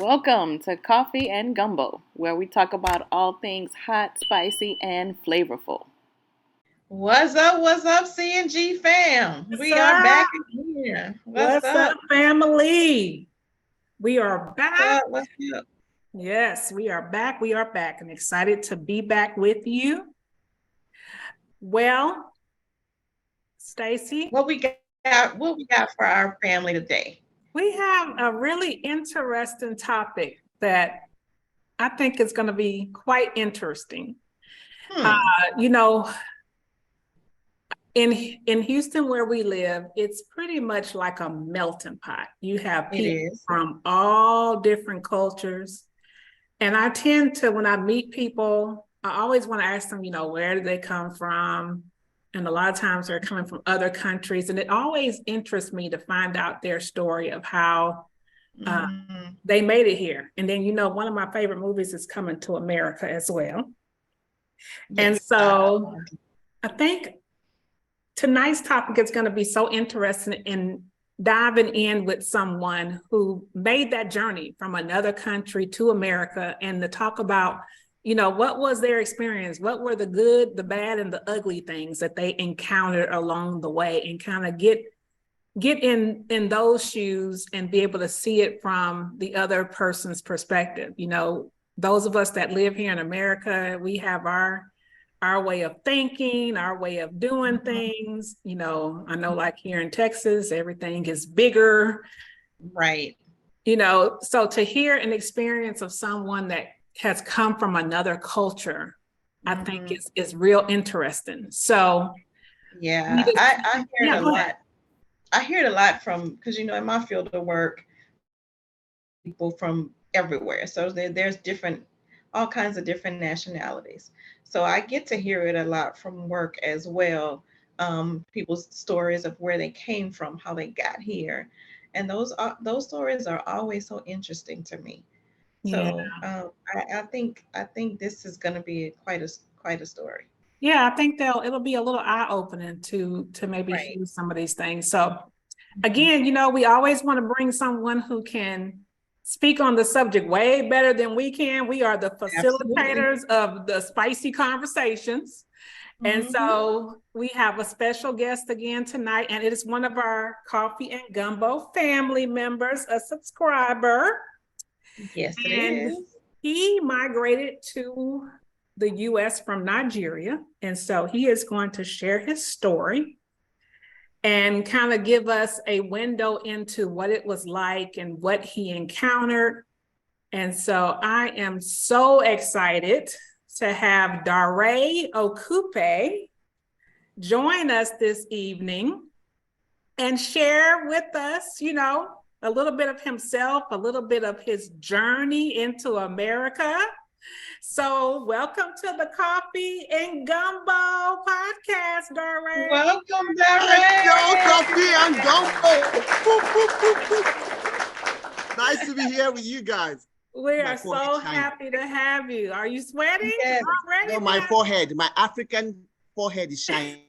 Welcome to Coffee and Gumbo, where we talk about all things hot, spicy, and flavorful. What's up, CNG fam? What's We are up? back again. What's up, family? We are back. What's up? Yes, we are back. We are back and excited to be back with you. Well, Stacy, What we got for our family today? we have a really interesting topic that I think is going to be quite interesting. You know, in Houston, where we live, it's pretty much like a melting pot. You have people from all different cultures. And I tend to, when I meet people, I always want to ask them, where do they come from? And a lot of times they're coming from other countries. And it always interests me to find out their story of how they made it here. And then, one of my favorite movies is Coming to America as well. Yes. And so I think tonight's topic is going to be so interesting in diving in with someone who made that journey from another country to America, and to talk about, what was their experience? What were the good, the bad, and the ugly things that they encountered along the way, and kind of get in those shoes and be able to see it from the other person's perspective. Those of us that live here in America, we have our way of thinking, our way of doing things. I know like here in Texas, everything is bigger. Right. So to hear an experience of someone that has come from another culture, I think is real interesting. So yeah, I hear it a lot. I hear it a lot from, because in my field of work, people from everywhere. So there's all kinds of different nationalities. So I get to hear it a lot from work as well. People's stories of where they came from, how they got here, and those stories are always so interesting to me. So I think this is going to be quite a story. Yeah, I think it'll be a little eye-opening to maybe hear some of these things. So again, we always want to bring someone who can speak on the subject way better than we can. We are the facilitators of the spicy conversations. And so we have a special guest again tonight, and it is one of our Coffee and Gumbo family members, a subscriber. Yes, it is. He migrated to the US from Nigeria. And so he is going to share his story and kind of give us a window into what it was like and what he encountered. And so I am so excited to have Dary Okupe join us this evening and share with us, a little bit of himself, a little bit of his journey into America. So welcome to the Coffee and Gumbo podcast, Dary. Welcome, Dary. Coffee and Gumbo. Nice to be here with you guys. We are so happy to have you. Are you sweating already? No, my forehead, my African forehead is shining.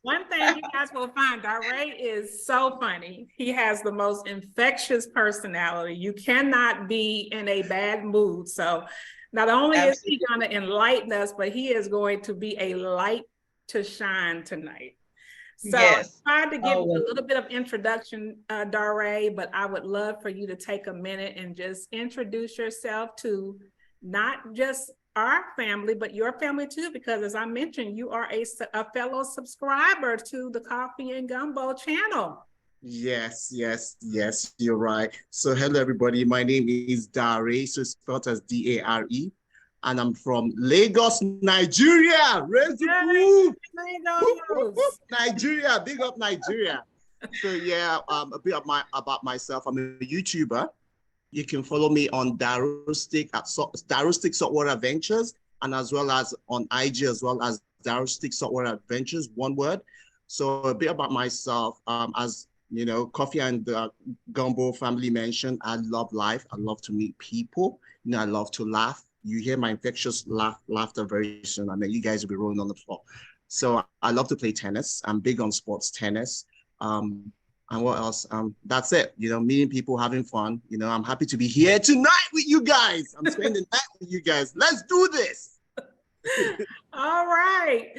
One thing you guys will find, Dary is so funny. He has the most infectious personality. You cannot be in a bad mood. So not only is he going to enlighten us, but he is going to be a light to shine tonight. So I tried to give you a little bit of introduction, Dary, but I would love for you to take a minute and just introduce yourself to not just our family, but your family too, because as I mentioned, you are a fellow subscriber to the Coffee and Gumbo channel. Yes, you're right. So hello, everybody. My name is Dary, so spelled as Dare. And I'm from Lagos, Nigeria. Raise the roof. Nigeria, big up Nigeria. So a bit about myself. I'm a YouTuber. You can follow me on Darustic at Darustic Saltwater Adventures, and as well as on IG as well as Darustic Saltwater Adventures, one word. So a bit about myself. As Coffee and Gumbo family mentioned, I love life. I love to meet people. I love to laugh. You hear my infectious laughter very soon, and then you guys will be rolling on the floor. So I love to play tennis. I'm big on sports tennis. And what else? That's it. You know, meeting people, having fun. You know, I'm happy to be here tonight with you guys. I'm spending the night with you guys. Let's do this. All right.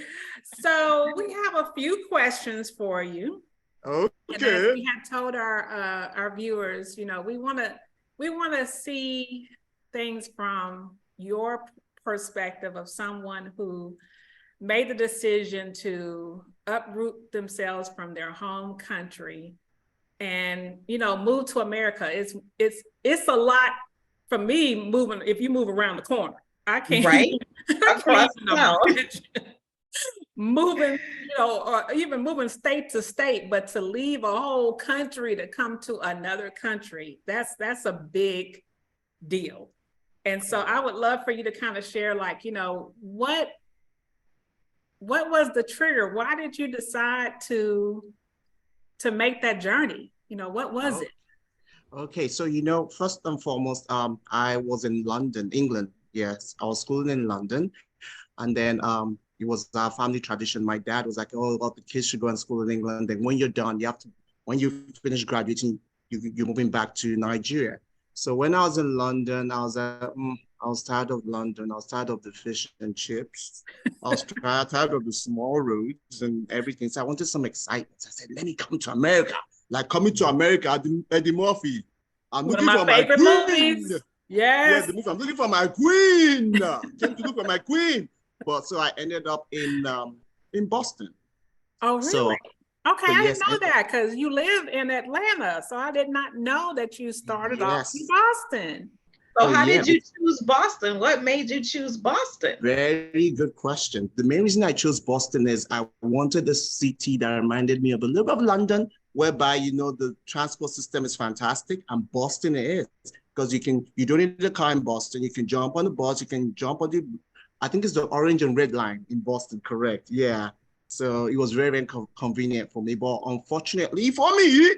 So we have a few questions for you. Okay. And as we had told our viewers, you know, we want to see things from your perspective of someone who made the decision to uproot themselves from their home country and, you know, move to America. It's a lot for me moving. If you move around the corner, I can't. Right. Across town. Moving, you know, or even moving state to state, but to leave a whole country to come to another country, that's a big deal. And so I would love for you to kind of share, like, you know, what was the trigger? Why did you decide to make that journey? You know, what was it? Okay, so, you know, first and foremost, I was in London, England. Yes, I was schooling in London. And then it was our family tradition. My dad was like, oh, well, the kids should go and school in England. Then when you're done, you have to, when you finish graduating, you're moving back to Nigeria. So when I was in London, I was tired of London. I was tired of the fish and chips. I was tired of the small roads and everything. So I wanted some excitement. I said, let me come to America. Like coming to America, Eddie Murphy. I'm looking for my queen. Movies. Yes. Yeah, I'm looking for my queen. Came to look for my queen. But so I ended up in Boston. Oh, really? So, okay, I didn't know that because you live in Atlanta. So I did not know that you started off in Boston. So how did you choose Boston? What made you choose Boston? Very good question. The main reason I chose Boston is I wanted a city that reminded me of a little bit of London, whereby, you know, the transport system is fantastic, and Boston it is. Because you don't need a car in Boston. You can jump on the bus, you can jump on I think it's the orange and red line in Boston, correct? Yeah. So it was very, very convenient for me. But unfortunately for me,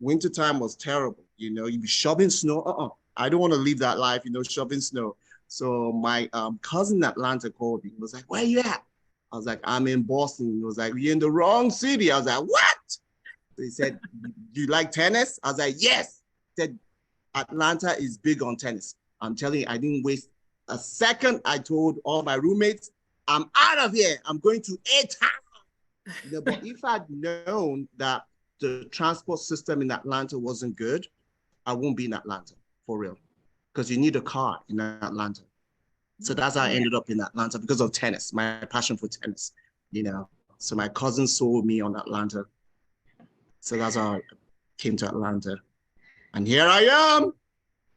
wintertime was terrible. You know, you'd be shoveling snow. I don't want to live that life, you know, shoveling snow. So my cousin in Atlanta called me. He was like, where are you at? I was like, I'm in Boston. He was like, you're in the wrong city. I was like, what? So he said, do you like tennis? I was like, yes. He said, Atlanta is big on tennis. I'm telling you, I didn't waste a second. I told all my roommates, I'm out of here. I'm going to A-Town. You know, but if I'd known that the transport system in Atlanta wasn't good, I won't be in Atlanta, for real. Because you need a car in Atlanta. So that's how I ended up in Atlanta, because of tennis, my passion for tennis, you know. So my cousin sold me on Atlanta. So that's how I came to Atlanta. And here I am.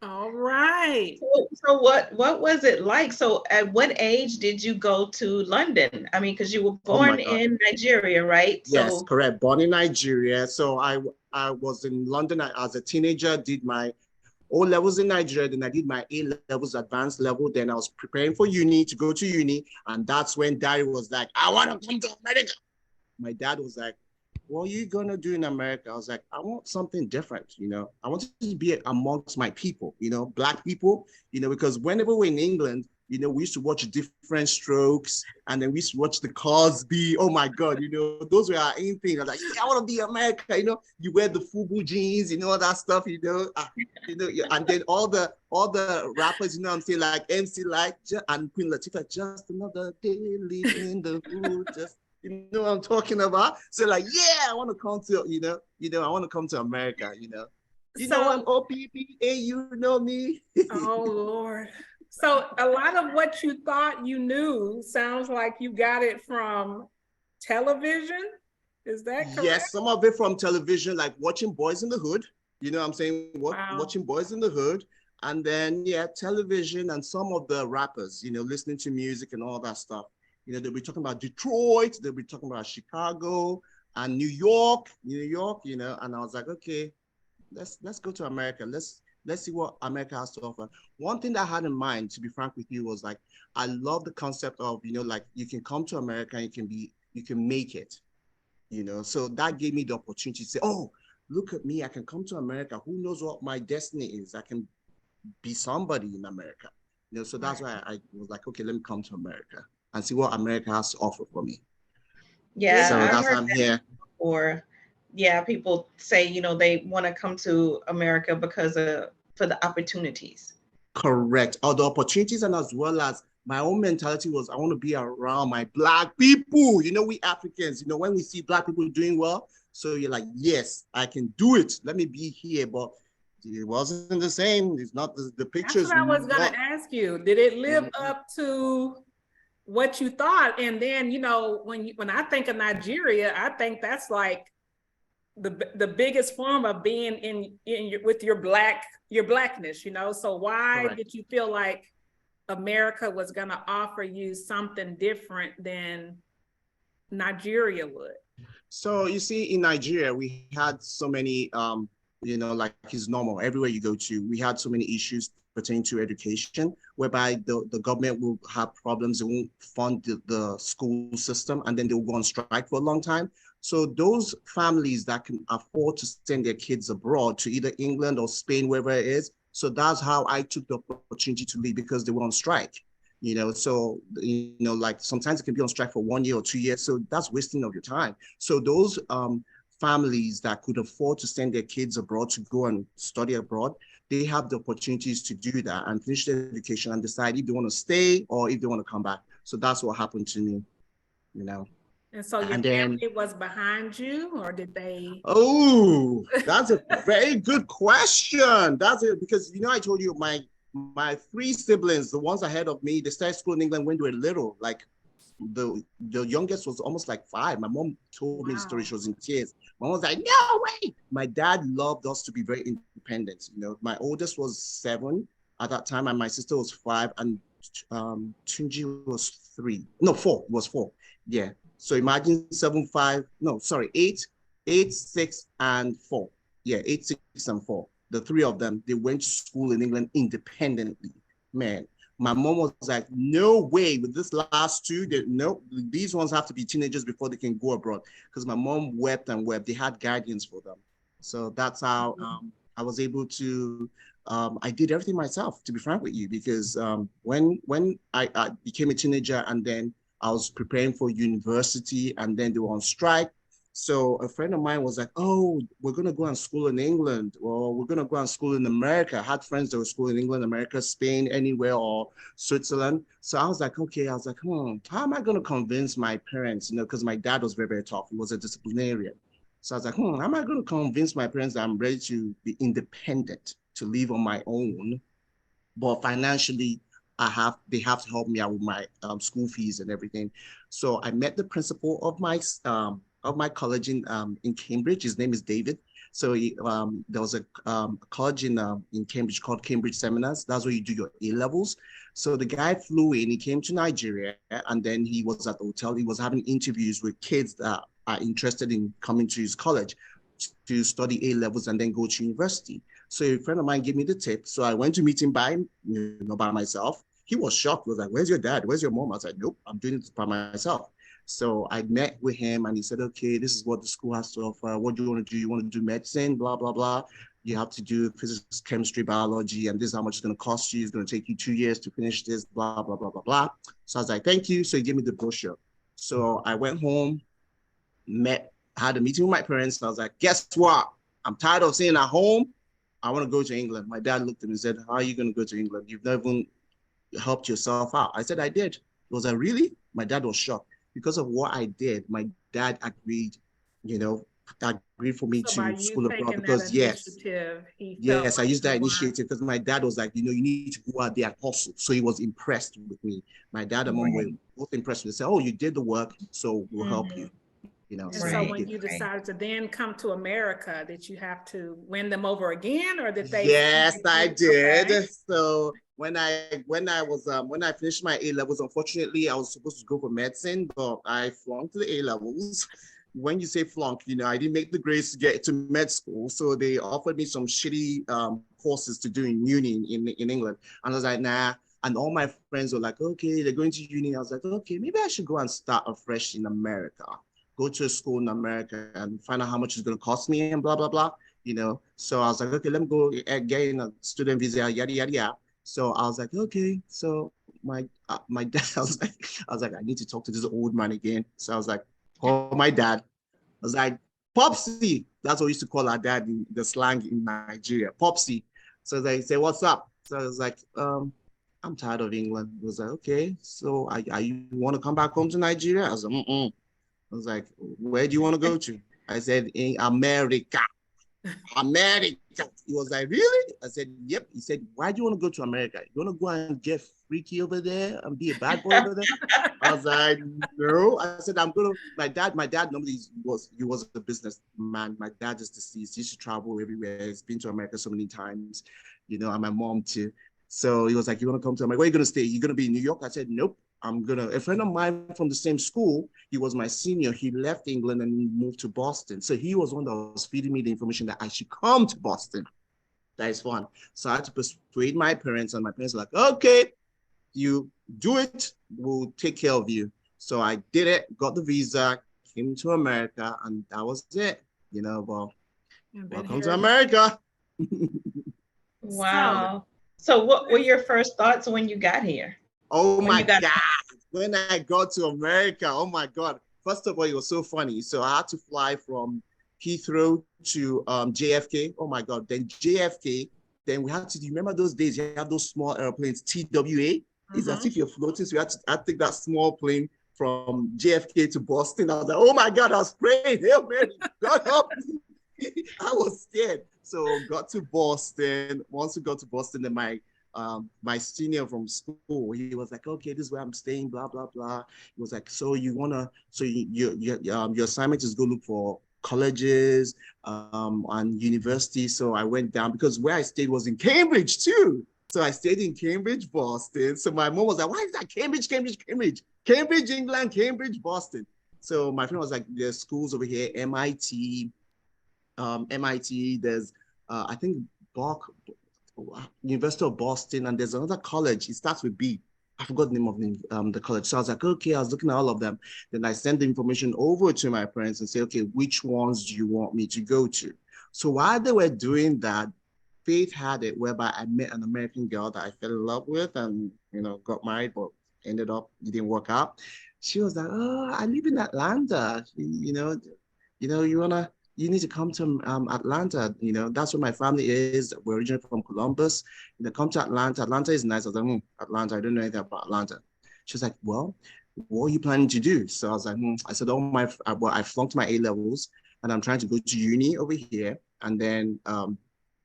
All right. So what was it like? So at what age did you go to London? I mean, because you were born in Nigeria, right? Yes, correct. Born in Nigeria. So I was in London as a teenager, did my O levels in Nigeria, then I did my A levels advanced level. Then I was preparing for uni, to go to uni. And that's when Dary was like, I want to come to America. My dad was like, what are you gonna do in America? I was like, I want something different, you know. I want to be amongst my people, you know, Black people, you know, because whenever we're in England, you know, we used to watch Different Strokes, and then we used to watch the Cosby. Oh my God, you know, those were our aim thing. I was like, yeah, I want to be America, you know. You wear the FUBU jeans, you know, all that stuff, you know, and then all the rappers, you know, I'm saying, like MC Light and Queen Latifah, just another day living in the hood, just. You know what I'm talking about? So like, yeah, I want to come to, you know, I want to come to America, you know. You know, I'm OPPA, you know me. Oh, Lord. So a lot of what you thought you knew sounds like you got it from television. Is that correct? Yes, some of it from television, like watching Boys in the Hood. You know what I'm saying? Watching Boys in the Hood. And then, yeah, television and some of the rappers, you know, listening to music and all that stuff. You know, they'll be talking about Detroit, they'll be talking about Chicago and New York, you know, and I was like, okay, let's go to America. Let's see what America has to offer. One thing that I had in mind, to be frank with you, was like, I love the concept of, you know, like you can come to America and you can make it, you know. So that gave me the opportunity to say, oh, look at me, I can come to America. Who knows what my destiny is? I can be somebody in America. You know, so that's why I was like, okay, let me come to America and see what America has to offer for me. Yeah, so I've that's heard why I'm here. Before yeah, people say, you know, they want to come to America because of for the opportunities. Correct. All the opportunities, and as well as my own mentality was I want to be around my Black people. You know, we Africans, you know, when we see Black people doing well, so you're like, yes, I can do it. Let me be here. But it wasn't the same. It's not the That's pictures. what I was going to ask you. Did it live up to what you thought? And then, you know, when I think of Nigeria, I think that's like the biggest form of being with your blackness, you know. So why Correct. did you feel like America was going to offer you something different than Nigeria would? So you see, in Nigeria, we had so many, you know, like it's normal everywhere you go to. We had so many issues pertaining to education, whereby the government will have problems. They won't fund the school system, and then they will go on strike for a long time. So those families that can afford to send their kids abroad to either England or Spain, wherever it is. So that's how I took the opportunity to leave, because they were on strike. You know, so, you know, like sometimes it can be on strike for 1 year or 2 years. So that's wasting of your time. So those families that could afford to send their kids abroad to go and study abroad, they have the opportunities to do that and finish their education and decide if they want to stay or if they want to come back. So that's what happened to me, you know. And so your family was behind you, or did they? Oh, that's a very good question. That's it, because, you know, I told you my three siblings, the ones ahead of me, they started school in England when they were little. Like the youngest was almost like 5. My mom told me the story. She was in tears. My mom was like, no way. My dad loved us to be very independent. You know, my oldest was 7 at that time, and my sister was 5, and Tunji was 3. No, 4. It was 4. Yeah. So imagine 7, 5. No, sorry, 8, 8, 6, and 4. Yeah, 8, 6, and 4. The 3 of them, they went to school in England independently. Man, my mom was like, no way, with this last 2, no, these ones have to be teenagers before they can go abroad. Because my mom wept and wept. They had guardians for them. So that's how I was able to, I did everything myself, to be frank with you, because when I became a teenager, and then I was preparing for university, and then they were on strike. So a friend of mine was like, oh, we're going to go and school in England, or we're going to go and school in America. I had friends that were school in England, America, Spain, anywhere, or Switzerland. So I was like, okay, how am I going to convince my parents, you know, because my dad was very, very tough. He was a disciplinarian. So I was like, how am I going to convince my parents that I'm ready to be independent, to live on my own, but financially they have to help me out with my school fees and everything. So I met the principal of my college in Cambridge. His name is David. So there was a college in Cambridge called Cambridge Seminars. That's where you do your A levels. So the guy flew in. He came to Nigeria, and then he was at the hotel. He was having interviews with kids that are interested in coming to his college to study A levels and then go to university. So a friend of mine gave me the tip. So I went to meet him by myself. He was shocked. He was like, where's your dad? Where's your mom? I was like, nope, I'm doing it by myself. So I met with him, and he said, okay, this is what the school has to offer. What do you want to do? You want to do medicine, blah, blah, blah. You have to do physics, chemistry, biology, and this is how much it's going to cost you. It's going to take you 2 years to finish this, blah, blah, blah, blah, blah. So I was like, thank you. So he gave me the brochure. So I went home, had a meeting with my parents, and I was like, guess what? I'm tired of staying at home. I want to go to England. My dad looked at me and said, how are you going to go to England? You've never even helped yourself out. I said, I did. He was like, really? My dad was shocked. Because of what I did, my dad agreed, agreed for me to school abroad, because yes, I used that initiative because my dad was like, you need to go out there and hustle. So he was impressed with me. My dad and mom were both impressed with me. They said, oh, you did the work, so we'll help you. So when you decided to then come to America, did you have to win them over again, or did they? Yes, I did. Okay. So when I finished my A levels, unfortunately, I was supposed to go for medicine, but I flunked the A levels. When you say flunk, I didn't make the grades to get to med school, so they offered me some shitty courses to do in uni in England, and I was like, nah. And all my friends were like, okay, they're going to uni. I was like, okay, maybe I should go and start afresh in America. Go to a school in America and find out how much it's going to cost me and blah, blah, blah, So I was like, okay, let me go get in a student visa, yada, yada, yada. So I was like, okay. So my dad, I was like, I need to talk to this old man again. So I was like, call my dad. I was like, Popsy. That's what we used to call our dad in the slang in Nigeria. Popsy. So they say, what's up? So I was like, I'm tired of England. He was like, okay, so you want to come back home to Nigeria? I was like, mm-mm. I was like, where do you want to go to? I said, in America. America. He was like, really? I said, yep. He said, why do you want to go to America? You want to go and get freaky over there and be a bad boy over there? I was like, no. I said, my dad normally was a businessman. My dad is deceased. He used to travel everywhere. He's been to America so many times, and my mom too. So he was like, you want to come to America? Where are you going to stay? You're going to be in New York? I said, nope. A friend of mine from the same school, he was my senior. He left England and moved to Boston. So he was one that was feeding me the information that I should come to Boston. That is fun. So I had to persuade my parents, and my parents were like, okay, you do it, we'll take care of you. So I did it, got the visa, came to America, and that was it. Well, welcome to America. Wow. So what were your first thoughts when you got here? Oh my God. When I got to America, oh my God. First of all, it was so funny. So I had to fly from Heathrow to JFK. Oh my God. Then JFK. Then we had to, do you remember those days? You have those small airplanes, TWA. It's as if you're floating. So I take that small plane from JFK to Boston. I was like, oh my God, I was praying. Hail Mary, God help me. I was scared. So got to Boston. Once we got to Boston, then my senior from school, he was like, okay, this is where I'm staying, blah, blah, blah. He was like, so your assignment is go look for colleges and universities. So I went down because where I stayed was in Cambridge too. So I stayed in Cambridge, Boston. So my mom was like, why is that Cambridge, England, Cambridge, Boston? So my friend was like, there's schools over here, MIT, there's, I think, University of Boston, and there's another college. It starts with B. I forgot the name of the college. So I was like, okay, I was looking at all of them. Then I sent the information over to my parents and say, okay, which ones do you want me to go to? So while they were doing that, Faith had it whereby I met an American girl that I fell in love with and, got married, but ended up, it didn't work out. She was like, oh, I live in Atlanta. You need to come to Atlanta. That's where my family is. We're originally from Columbus. Come to Atlanta. Atlanta is nice. I was like, Atlanta, I don't know anything about Atlanta. She was like, well, what are you planning to do? So I was like, I said, I flunked my A-levels and I'm trying to go to uni over here. And then,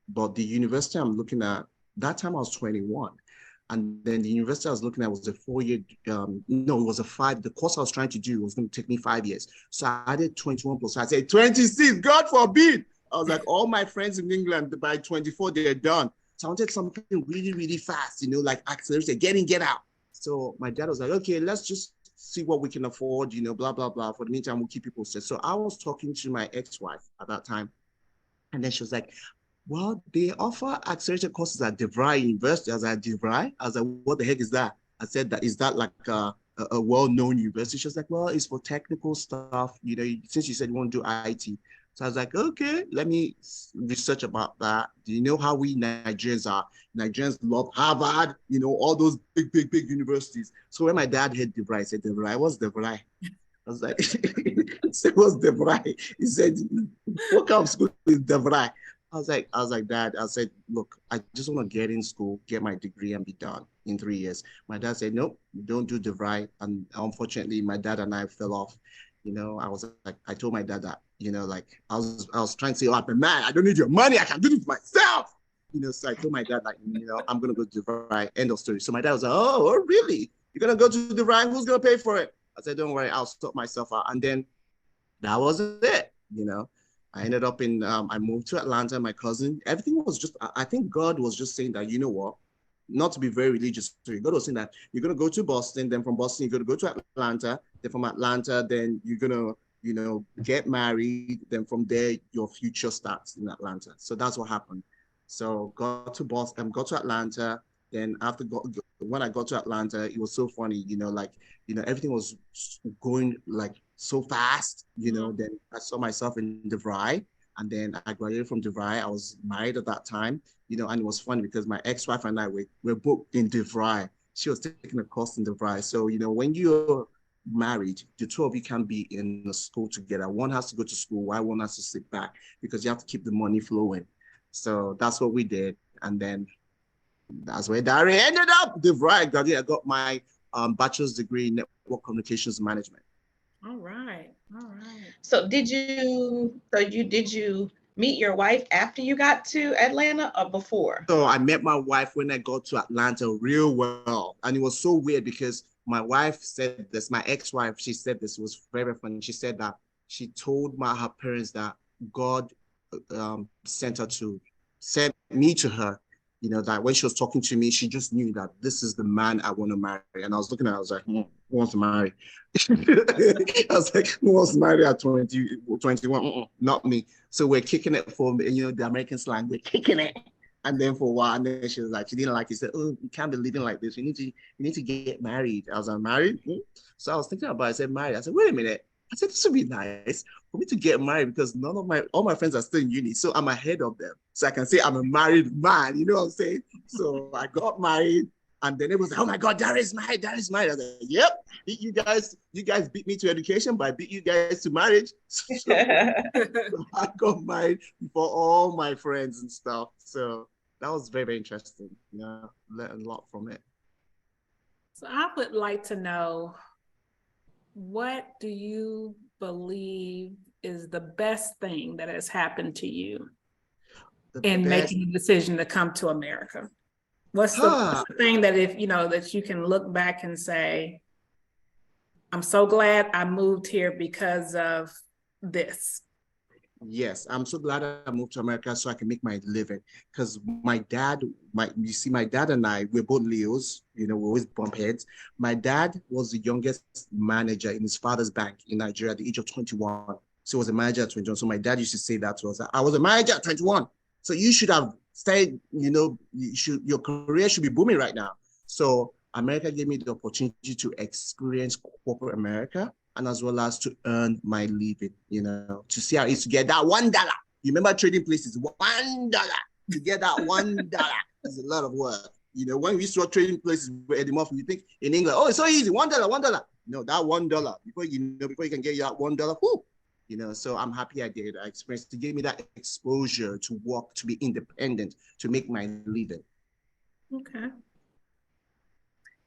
but the university I'm looking at, that time I was 21. And then the university I was looking at was a 4-year, it was a 5. The course I was trying to do was going to take me 5 years. So I did 21 plus. I said 26, God forbid. I was like, all my friends in England, by 24, they're done. So I wanted something really, really fast, like acceleration, get out. So my dad was like, okay, let's just see what we can afford, blah, blah, blah. For the meantime, we'll keep you posted. So I was talking to my ex-wife at that time. And then she was like, well, they offer accelerated courses at DeVry University. I was like, DeVry? I was like, what the heck is that? I said, is that like a well-known university? She was like, well, it's for technical stuff. Since you said you want to do IT. So I was like, okay, let me research about that. Do you know how we Nigerians are? Nigerians love Harvard, all those big, big, big universities. So when my dad heard DeVry, I said, DeVry, what's DeVry? I was like, I said, what's DeVry? He said, what kind of school is DeVry? I was like, Dad, I said, look, I just want to get in school, get my degree and be done in 3 years. My dad said, nope, don't do DeVry. And unfortunately, my dad and I fell off. I was like, I told my dad that, I was trying to say, oh, I'm a man, I don't need your money, I can do this myself. So I told my dad, I'm going to go to DeVry, end of story. So my dad was like, oh, really? You're going to go to DeVry? Who's going to pay for it? I said, don't worry, I'll sort myself out. And then that was it, I ended up I moved to Atlanta, my cousin. Everything was just, I think God was just saying that, what, not to be very religious. God was saying that you're going to go to Boston, then from Boston, you're going to go to Atlanta, then from Atlanta, then you're going to, get married. Then from there, your future starts in Atlanta. So that's what happened. So got to Boston, got to Atlanta. Then when I got to Atlanta, it was so funny, everything was going like so fast, then I saw myself in DeVry, and then I graduated from DeVry. I was married at that time, and it was funny because my ex-wife and I were booked in DeVry. She was taking a course in DeVry. So, when you're married, the two of you can't be in the school together. One has to go to school while one has to sit back because you have to keep the money flowing. So that's what we did. And then that's where Dary ended up. I got my bachelor's degree in network communications management. All right. All right. So did you meet your wife after you got to Atlanta or before? So I met my wife when I got to Atlanta real well. And it was so weird because my wife said this, my ex-wife, she said this, it was very funny. She said that she told her parents that God sent me to her. You know, that when she was talking to me, she just knew that this is the man I want to marry. And I was looking at her, I was like, who wants to marry? I was like, who wants to marry at 21? Not me. So we're kicking it for, you know, the American slang, we're kicking it. And then for a while, and then she was like, she didn't like it. She said, oh, you can't be living like this. You need to get married. I was like, married? So I was thinking about it. I said, married. I said, wait a minute. I said, this would be nice for me to get married because all my friends are still in uni. So I'm ahead of them. So I can say I'm a married man. You know what I'm saying? So I got married. And then it was like, oh my God, Dary's married. I was like, yep. You guys beat me to education, but I beat you guys to marriage. So I got married before all my friends and stuff. So that was very, very interesting. Yeah, learned a lot from it. So I would like to know, what do you believe is the best thing that has happened to you in making the decision to come to America? What's the thing that that you can look back and say, I'm so glad I moved here because of this? Yes, I'm so glad I moved to America so I can make my living. Because my dad and I, we're both Leos, you know, we always bump heads. My dad was the youngest manager in his father's bank in Nigeria at the age of 21. So he was a manager at 21. So my dad used to say that to us, I was a manager at 21. So you should have stayed, you know, your career should be booming right now. So America gave me the opportunity to experience corporate America, and as well as to earn my living, you know, to see how it's to get that $1. You remember trading places, $1. To get that $1 is a lot of work. You know, when we saw trading places at the month, you think in England, oh, it's so easy, $1, $1. No, that $1, before you can get that $1, whoo, you know, so I'm happy I did. I experienced to give me that exposure to work, to be independent, to make my living. Okay.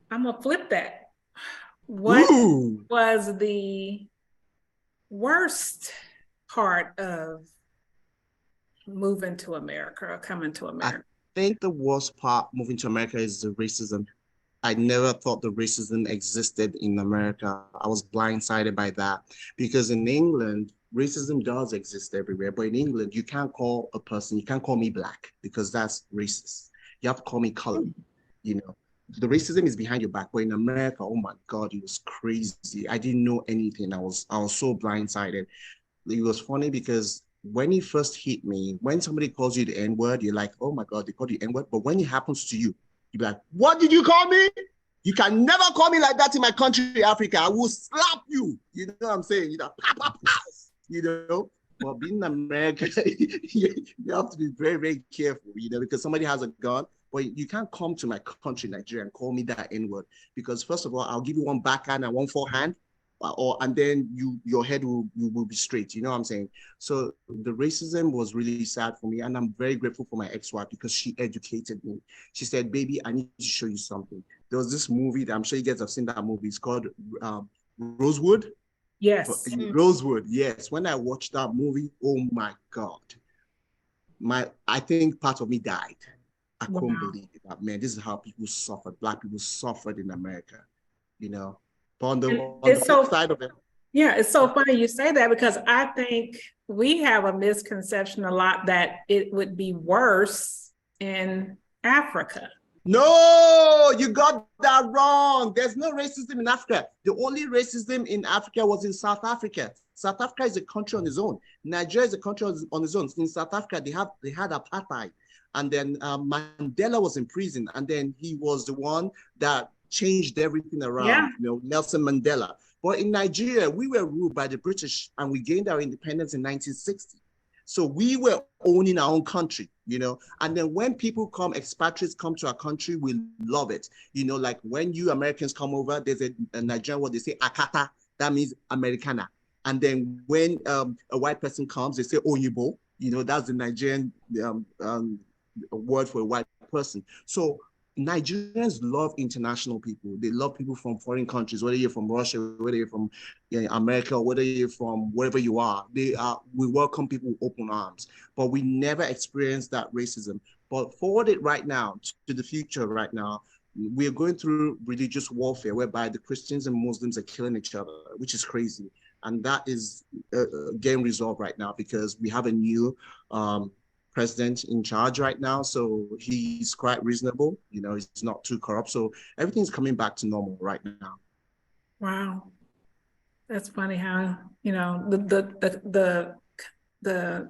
I'm gonna flip that. What was the worst part of moving to America or coming to America? I think the worst part moving to America is the racism. I never thought the racism existed in America. I was blindsided by that because in England, racism does exist everywhere. But in England, you can't call me black because that's racist. You have to call me colored, you know. The racism is behind your back, but in America, oh my God, it was crazy. I didn't know anything. I was so blindsided. It was funny because when it first hit me, when somebody calls you the N-word, you're like, oh my God, they called you N-word. But when it happens to you, you're like, what did you call me? You can never call me like that in my country, Africa. I will slap you. You know what I'm saying? You know, pow, pow, pow. You know, but being in America, you have to be very, very careful, you know, because somebody has a gun. But you can't come to my country, Nigeria, and call me that N-word because first of all, I'll give you one backhand and one forehand, and then your head will be straight. You know what I'm saying? So the racism was really sad for me, and I'm very grateful for my ex-wife because she educated me. She said, "Baby, I need to show you something." There was this movie that I'm sure you guys have seen that movie. It's called Rosewood. Yes. Rosewood. Yes. When I watched that movie, oh my God, I think part of me died. I couldn't believe it. Man, this is how people suffered. Black people suffered in America, you know. But on the flip side of it. Yeah, it's so funny you say that because I think we have a misconception a lot that it would be worse in Africa. No, you got that wrong. There's no racism in Africa. The only racism in Africa was in South Africa. South Africa is a country on its own. Nigeria is a country on its own. In South Africa, they had apartheid. And then Mandela was in prison, and then he was the one that changed everything around, you know, Nelson Mandela. But in Nigeria, we were ruled by the British, and we gained our independence in 1960. So we were owning our own country, you know. And then when people come, expatriates come to our country, we love it. You know, like when you Americans come over, there's a Nigerian word, they say akata, that means Americana. And then when a white person comes, they say Oyibo, you know, that's the Nigerian word for a white person. So Nigerians love international people. They love people from foreign countries, whether you're from Russia, whether you're from America, whether you're from wherever you are. We welcome people with open arms, but we never experienced that racism. But forward it right now to the future right now, we are going through religious warfare whereby the Christians and Muslims are killing each other, which is crazy. And that is getting resolved right now because we have a new president in charge right now. So he's quite reasonable. You know, he's not too corrupt. So everything's coming back to normal right now. Wow. That's funny how, you know, the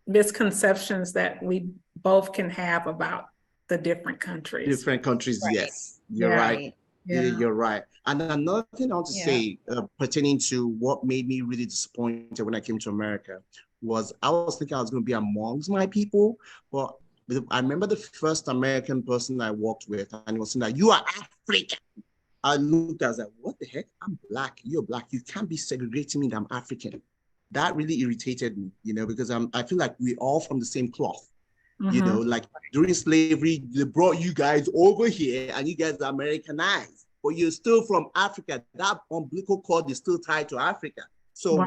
misconceptions that we both can have about the different countries. Different countries, right. Yes. You're right. Yeah. You're right. And another thing I want to say pertaining to what made me really disappointed when I came to America was I was thinking I was going to be amongst my people, but I remember the first American person I walked with, and he was saying that you are African. I looked, I was like, what the heck? I'm black, you're black. You can't be segregating me that I'm African. That really irritated me, you know, because I feel like we're all from the same cloth. You know, like during slavery, they brought you guys over here and you guys are Americanized, but you're still from Africa. That umbilical cord is still tied to Africa. So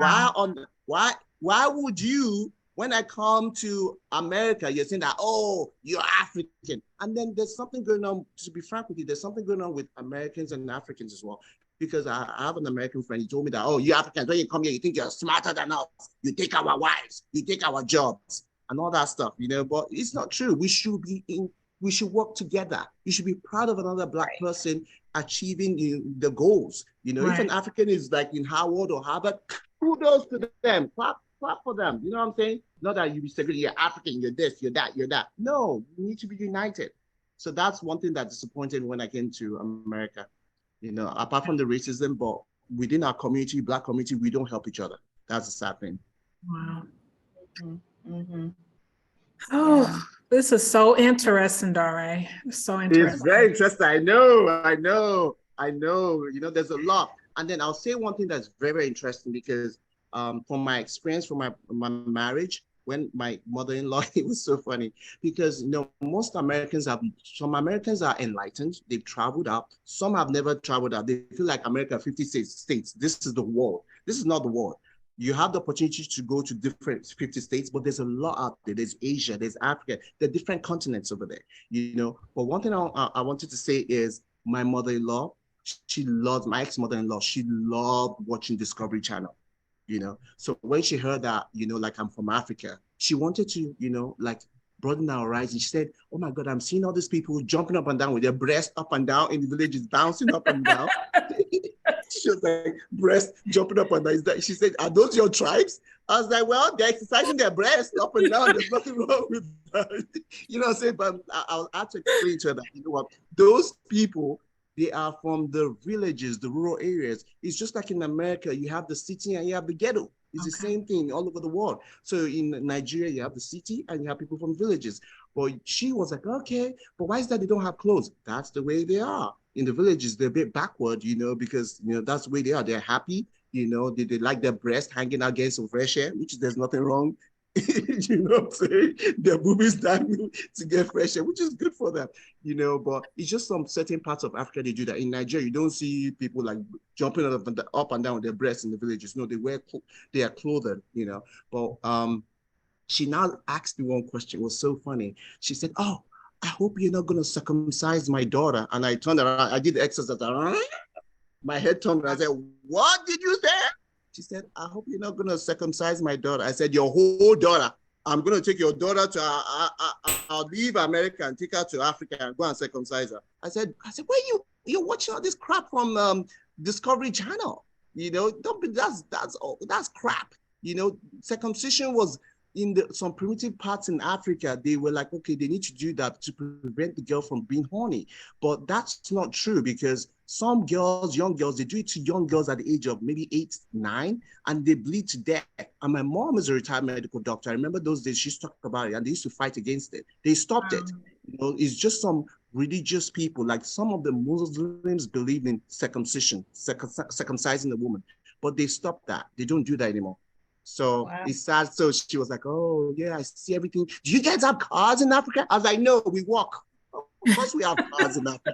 why would you, when I come to America, you're saying that, oh, you're African. And then there's something going on, to be frank with you, there's something going on with Americans and Africans as well. Because I have an American friend, he told me that, oh, you Africans, when you come here, you think you're smarter than us. You take our wives, you take our jobs and all that stuff, you know, but it's not true. We should work together. You should be proud of another black person achieving the goals. You know, if an African is like in Howard or Harvard, kudos to them, clap for them. You know what I'm saying? Not that you be segregated, you're African, you're this, you're that, you're that. No, you need to be united. So that's one thing that disappointed me when I came to America. You know, apart from the racism, but within our community, black community, we don't help each other. That's a sad thing. Wow. Oh, this is so interesting, Dary. It's so interesting. It's very interesting. I know. You know, there's a lot. And then I'll say one thing that's very, very interesting because from my experience, from my marriage, when my mother-in-law, it was so funny because, you know, some Americans are enlightened. They've traveled out. Some have never traveled out. They feel like America, 50 states. This is the world. This is not the world. You have the opportunity to go to different 50 states, but there's a lot out there. There's Asia, there's Africa, there are different continents over there, you know. But one thing I wanted to say is my mother-in-law, my ex-mother-in-law, she loved watching Discovery Channel, you know. So when she heard that, you know, like I'm from Africa, she wanted to, you know, like broaden our horizons. She said, oh my God, I'm seeing all these people jumping up and down with their breasts up and down in the villages, bouncing up and down. She was like, breast jumping up and down. She said, are those your tribes? I was like, well, they're exercising their breasts up and down. There's nothing wrong with that. You know what I'm saying? But I'll have to explain to her that, you know what, those people, they are from the villages, the rural areas. It's just like in America, you have the city and you have the ghetto. It's the same thing all over the world. So in Nigeria, you have the city and you have people from villages. But she was like, okay, but why is that they don't have clothes? That's the way they are. In the villages, they're a bit backward, you know, because, you know, that's the way they are. They're happy, you know, they like their breast hanging out against some fresh air, which there's nothing wrong. You know what I'm saying? Their boobies dying to get fresh air, which is good for them, you know, but it's just some certain parts of Africa, they do that. In Nigeria, you don't see people like jumping up and down with their breasts in the villages. No, they are clothed, you know, but she now asked me one question. It was so funny. She said, oh, I hope you're not going to circumcise my daughter. And I turned around, I did the exercise. My head turned around. I said, what did you say? She said, I hope you're not going to circumcise my daughter. I said, your whole daughter. I'm going to take your daughter to, I'll leave America and take her to Africa and go and circumcise her. I said, where you're watching all this crap from Discovery Channel? You know, that's crap. You know, circumcision was in some primitive parts in Africa. They were like, okay, they need to do that to prevent the girl from being horny. But that's not true because Some girls, young girls, they do it to young girls at the age of maybe 8, 9, and they bleed to death. And my mom is a retired medical doctor. I remember those days she used to talk about it, and they used to fight against it. They stopped it. You know, it's just some religious people, like some of the Muslims believe in circumcision, circumcising the woman, but they stopped that. They don't do that anymore. So it's sad. So she was like, oh, yeah, I see everything. Do you guys have cars in Africa? I was like, no, we walk. Of course we have cars in Africa.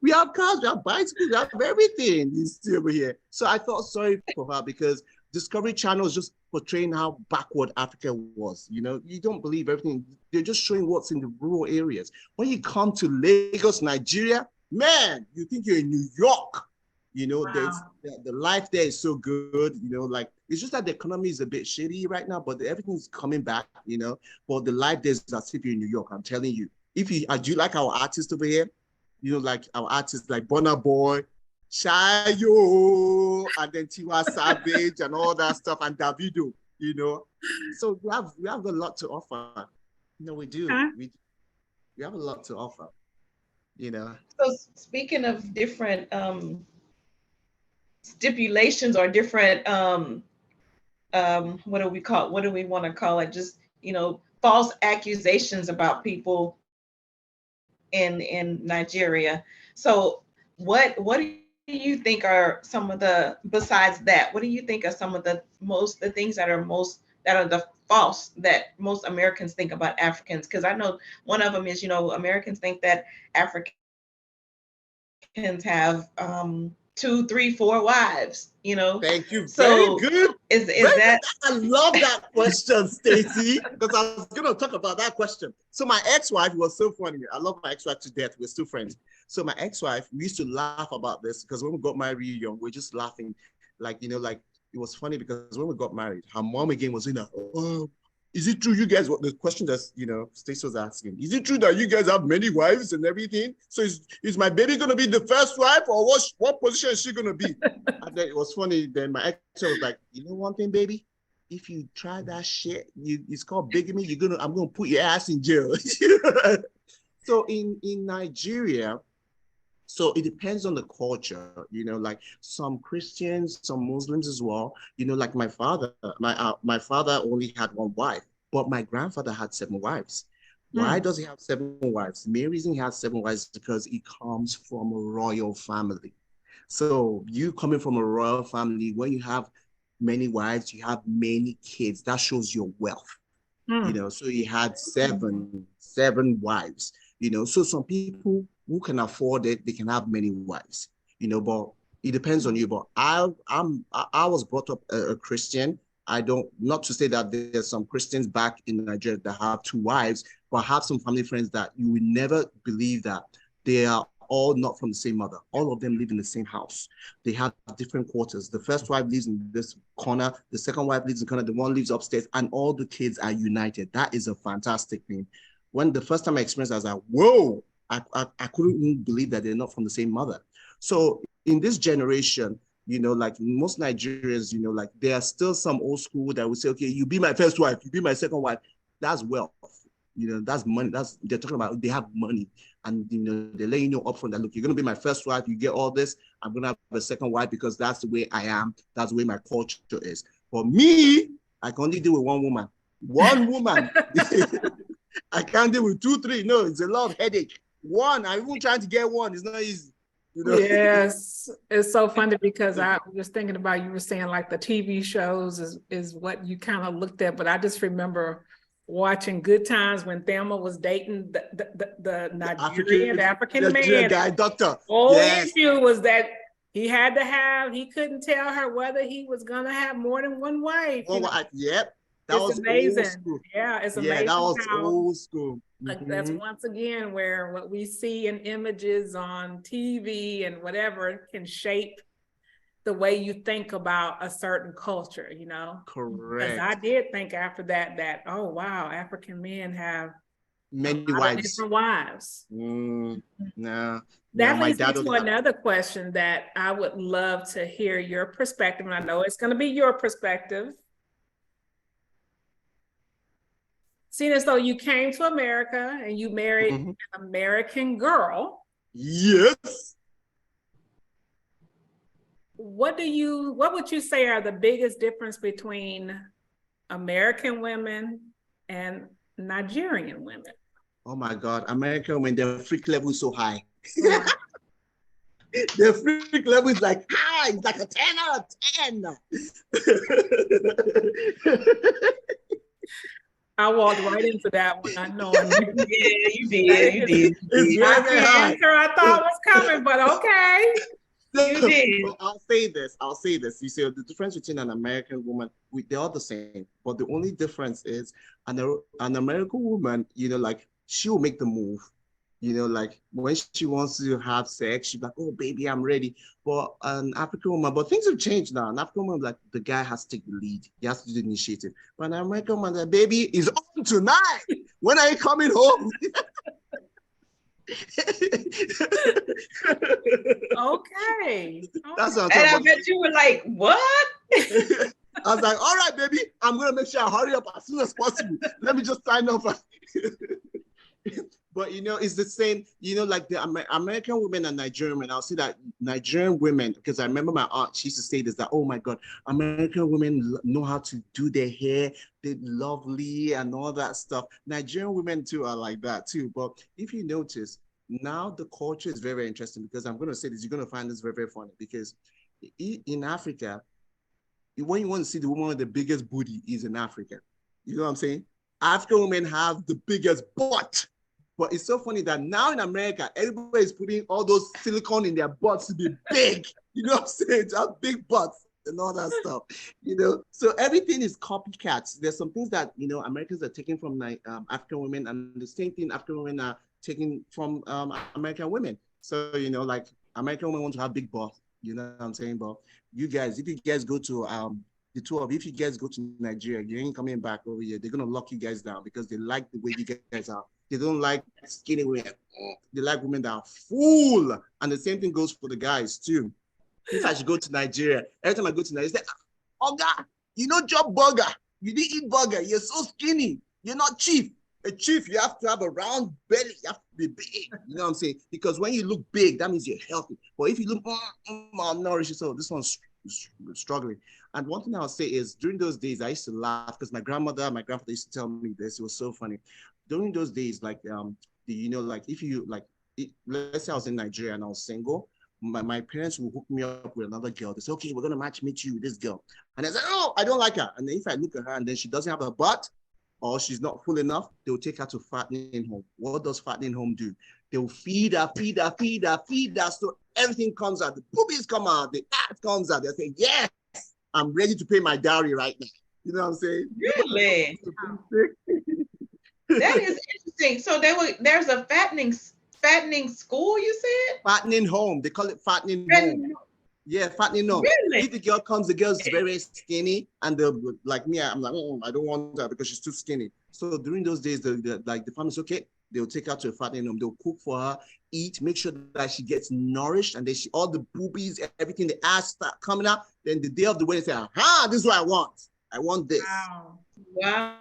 We have cars, we have bicycles, we have everything. You see over here. So I felt sorry for her because Discovery Channel is just portraying how backward Africa was. You know, you don't believe everything. They're just showing what's in the rural areas. When you come to Lagos, Nigeria, man, you think you're in New York. You know, the life there is so good. You know, like it's just that the economy is a bit shitty right now, but everything's coming back. You know, but the life there is as if you're in New York. I'm telling you. If you do you like our artists over here? You know, like our artists like Burna Boy, Shayo, and then Tiwa Savage and all that stuff, and Davido, you know. So we have a lot to offer. You know, we do. We have a lot to offer, you know. So speaking of different stipulations or different what do we want to call it? Just, you know, false accusations about people in Nigeria. So what do you think are some of the, besides that, what do you think are some of the things that are the false that most Americans think about Africans? Because I know one of them is, you know, Americans think that Africans have 2, 3, 4 wives, you know. Thank you. So very good. Is that? I love that question, Stacey, because I was going to talk about that question. So my ex-wife was so funny. I love my ex-wife to death. We're still friends. So my ex-wife, we used to laugh about this because when we got married young, we're just laughing. Like, you know, like it was funny because when we got married, her mom again was in a, oh, is it true you guys, the question that, you know, Stacey was asking, is it true that you guys have many wives and everything? So is my baby going to be the first wife, or what position is she going to be? And then it was funny. Then my ex was like, you know one thing, baby? If you try that shit, it's called bigamy. I'm going to put your ass in jail. So in Nigeria, so it depends on the culture, you know, like some Christians, some Muslims as well. You know, like my father only had 1 wife, but my grandfather had 7 wives. Why does he have 7 wives? The main reason he has 7 wives is because he comes from a royal family. So you coming from a royal family, when you have many wives, you have many kids. That shows your wealth. You know, so he had seven wives. You know, so some people who can afford it, they can have many wives, you know, but it depends on you. But I was brought up a Christian. Not to say that there's some Christians back in Nigeria that have 2 wives, but I have some family friends that you would never believe that they are all not from the same mother. All of them live in the same house. They have different quarters. The first wife lives in this corner. The second wife lives in the corner. The one lives upstairs, and all the kids are united. That is a fantastic thing. When the first time I experienced it, I was like, whoa, I couldn't even believe that they're not from the same mother. So in this generation, you know, like most Nigerians, you know, like there are still some old school that would say, okay, you be my first wife, you be my second wife. That's wealth. You know, that's money. They're talking about, they have money. And, you know, they're letting you know upfront that, look, you're going to be my first wife. You get all this. I'm going to have a second wife because that's the way I am. That's the way my culture is. For me, I can only deal with 1 woman. 1 woman. I can't deal with 2, 3. No, it's a lot of headache. 1, I'm even trying to get 1. It's not easy. You know? Yes, it's so funny because I was thinking about, you were saying like the TV shows is what you kind of looked at, but I just remember watching Good Times when Thelma was dating the Nigerian African man guy, doctor. Whole issue was that he couldn't tell her whether he was gonna have more than 1 wife. Yep. That was amazing. Old school. Yeah, it's amazing. Yeah, that was old school. Like that's once again where what we see in images on TV and whatever can shape the way you think about a certain culture, you know? Correct. Because I did think after that, oh wow, African men have many wives. Different wives. No. That leads me to another question that I would love to hear your perspective, and I know it's going to be your perspective. Seeing as though you came to America and you married an American girl, Yes. What would you say are the biggest difference between American women and Nigerian women? Oh my God, American women, their freak level is so high. Their freak level is like high, it's like a 10 out of 10. I walked right into that one, not knowing. Yeah, you did. You did. It's Not very the high. answer I thought was coming, but okay. You did. But I'll say this. You see, the difference between an American woman, they're all the same. But the only difference is an American woman, like she will make the move. Like when she wants to have sex, she's like, oh, baby, I'm ready. But an African woman, but things have changed now. An African woman, like the guy has to take the lead. He has to do the initiative. But an American woman, the baby is on tonight. When are you coming home? Okay. That's what I'm And talking I about. bet you were like, what? I was like, all right, baby, I'm going to make sure I hurry up as soon as possible. Let me just sign up. But, it's the same, like the American women and Nigerian women. I'll say that Nigerian women, because I remember my aunt, she used to say this, that, oh my God, American women know how to do their hair. They're lovely and all that stuff. Nigerian women too are like that too. But if you notice, now the culture is very, very interesting, because I'm going to say this, you're going to find this very, very funny, because in Africa, when you want to see the woman with the biggest booty is in Africa. You know what I'm saying? African women have the biggest butt. But it's so funny that now in America, everybody is putting all those silicone in their butts to be big. You know what I'm saying? To have big butts and all that stuff. So everything is copycats. There's some things that, Americans are taking from African women, and the same thing African women are taking from American women. So, like American women want to have big butts. You know what I'm saying? But you guys, if you guys go to the two of you, if you guys go to Nigeria, you ain't coming back over here. They're gonna lock you guys down because they like the way you guys are. They don't like skinny women. They like women that are full. And the same thing goes for the guys too. If I should go to Nigeria, every time I go to Nigeria, they say, oh God, job burger. You didn't eat burger. You're so skinny. You're not chief. A chief, you have to have a round belly. You have to be big. You know what I'm saying? Because when you look big, that means you're healthy. But if you look malnourished, so this one's struggling. And one thing I'll say is, during those days, I used to laugh because my grandfather used to tell me this. It was so funny. During those days, like, like if you like, let's say I was in Nigeria and I was single, my parents will hook me up with another girl. They say, okay, we're gonna meet you with this girl. And I say, oh, I don't like her. And then if I look at her and then she doesn't have a butt, or she's not full enough, they'll take her to fattening home. What does fattening home do? They'll feed her. So everything comes out. The boobies come out. The ass comes out. They say, yes, I'm ready to pay my dowry right now. You know what I'm saying? Really? That is interesting. So there's a fattening school, you said? Fattening home. They call it fattening home. Yeah, fattening home. Really? If the girl comes, the girl's very skinny, and like me, I'm like, I don't want her because she's too skinny. So during those days, the family's okay. They'll take her to a fattening home. They'll cook for her, eat, make sure that she gets nourished, and then all the boobies, everything, the ass start coming out. Then the day of the wedding, say, aha, this is what I want. I want this. Wow.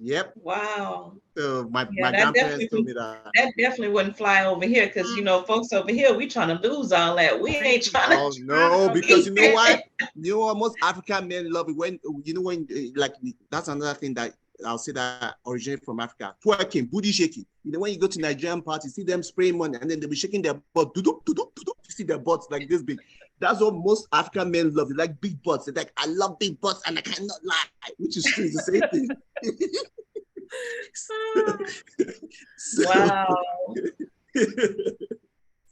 Yep. Wow. So my grandparents told me that. That definitely wouldn't fly over here because, folks over here, we trying to lose all that. We ain't trying to. Oh, no, because you know what? Most African men love it when, like, that's another thing that I'll say that originated from Africa. Twerking, booty shaking. When you go to Nigerian parties, see them spraying money and then they'll be shaking their butt. You see their butts like this big. That's what most African men love. They like big butts. They're like, I love big butts and I cannot lie, which is true. It's the same thing. Wow.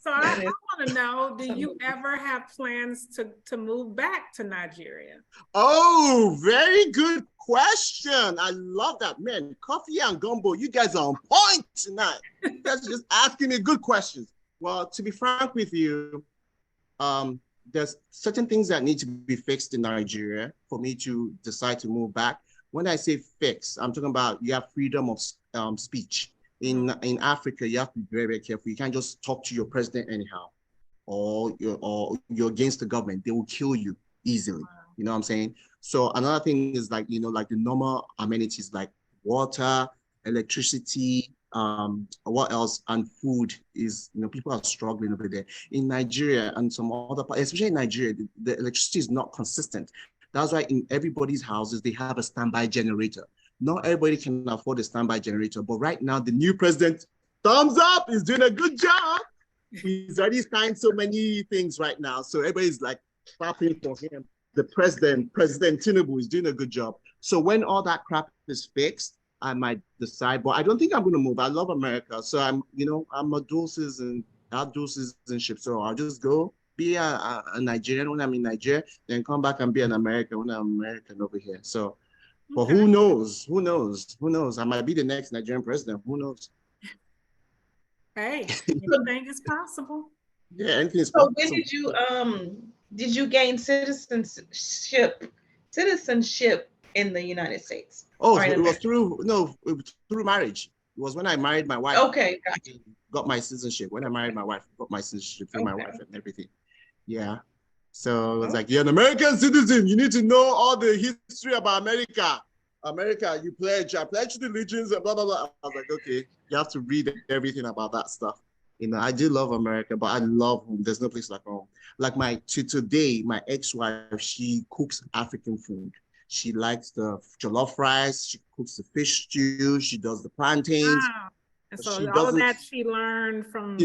So I want to know, do you ever have plans to move back to Nigeria? Oh, very good question. I love that, man. Coffee and Gumbo, you guys are on point tonight. You guys are just asking me good questions. Well, to be frank with you, there's certain things that need to be fixed in Nigeria for me to decide to move back. When I say fix, I'm talking about you have freedom of speech. In Africa, you have to be very, very careful. You can't just talk to your president anyhow, or you're against the government. They will kill you easily. You know what I'm saying? So another thing is like, like the normal amenities like water, electricity, What else? And food is, people are struggling over there. In Nigeria and some other parts, especially in Nigeria, the electricity is not consistent. That's why in everybody's houses, they have a standby generator. Not everybody can afford a standby generator, but right now, the new president, thumbs up, is doing a good job. He's already signed so many things right now. So everybody's like clapping for him. The President Tinubu, is doing a good job. So when all that crap is fixed, I might decide, but I don't think I'm going to move. I love America. So I'm a dual citizenship. So I'll just go be a Nigerian when I'm in Nigeria, then come back and be an American when I'm American over here. So, but who knows? Who knows? Who knows? I might be the next Nigerian president. Who knows? Hey, anything is possible. Yeah, anything is possible. So when did you gain citizenship in the United States? Oh, it was through marriage. It was when I married my wife. Okay, gotcha. Got my citizenship. When I married my wife, got my citizenship through my wife and everything. Yeah. So it was like, you're an American citizen. You need to know all the history about America. America, I pledge to the allegiance and blah, blah, blah. I was like, okay, you have to read everything about that stuff. I do love America, but I love home. There's no place like home. Like today, my ex-wife, she cooks African food. She likes the jollof rice. She cooks the fish stew. She does the plantains. Wow. And so all of that she learned from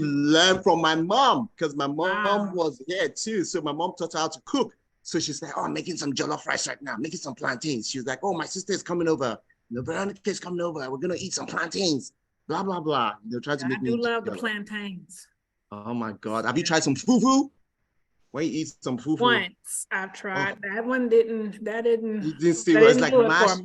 my mom, because my mom was here too. So my mom taught her how to cook. So she's like, oh, I'm making some jollof rice right now, making some plantains. She was like, oh, my sister is coming over. Veronica is coming over. We're going to eat some plantains. Blah, blah, blah. Try to make me. I do love the plantains. Oh my God. Have you tried some fufu? When you eat some fufu? Once I've tried. That one didn't. You didn't see what it's like mashed.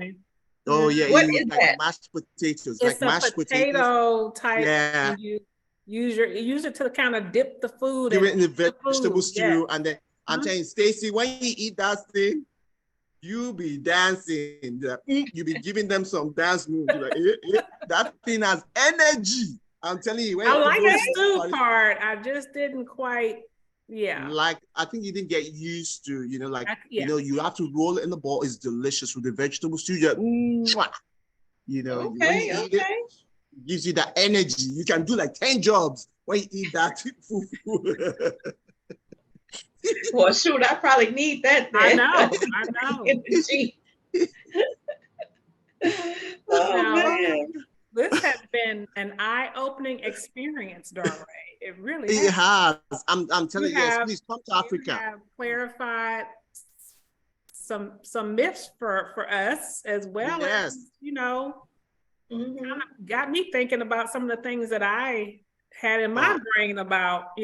Oh yeah, what is like that? Mashed potatoes. It's like mashed potato type. Yeah. You use it to kind of dip the food. Do it in the vegetable stew, and then I'm telling you, Stacy, when you eat that thing, you be dancing. You be giving them some dance moves. Like, that thing has energy. I'm telling you. I like the stew part. I just didn't quite. Yeah. Like, I think you didn't get used to, you have to roll it in the bowl. It's delicious with the vegetable stew. When you eat it, it gives you that energy. You can do like 10 jobs when you eat that food. Well, shoot, I probably need that then. I know. Man. This has been an eye-opening experience, Dary. It really has. I'm telling you, please come to Africa. You have clarified some myths for us as well. Yes. As, kind of got me thinking about some of the things that I had in my brain about,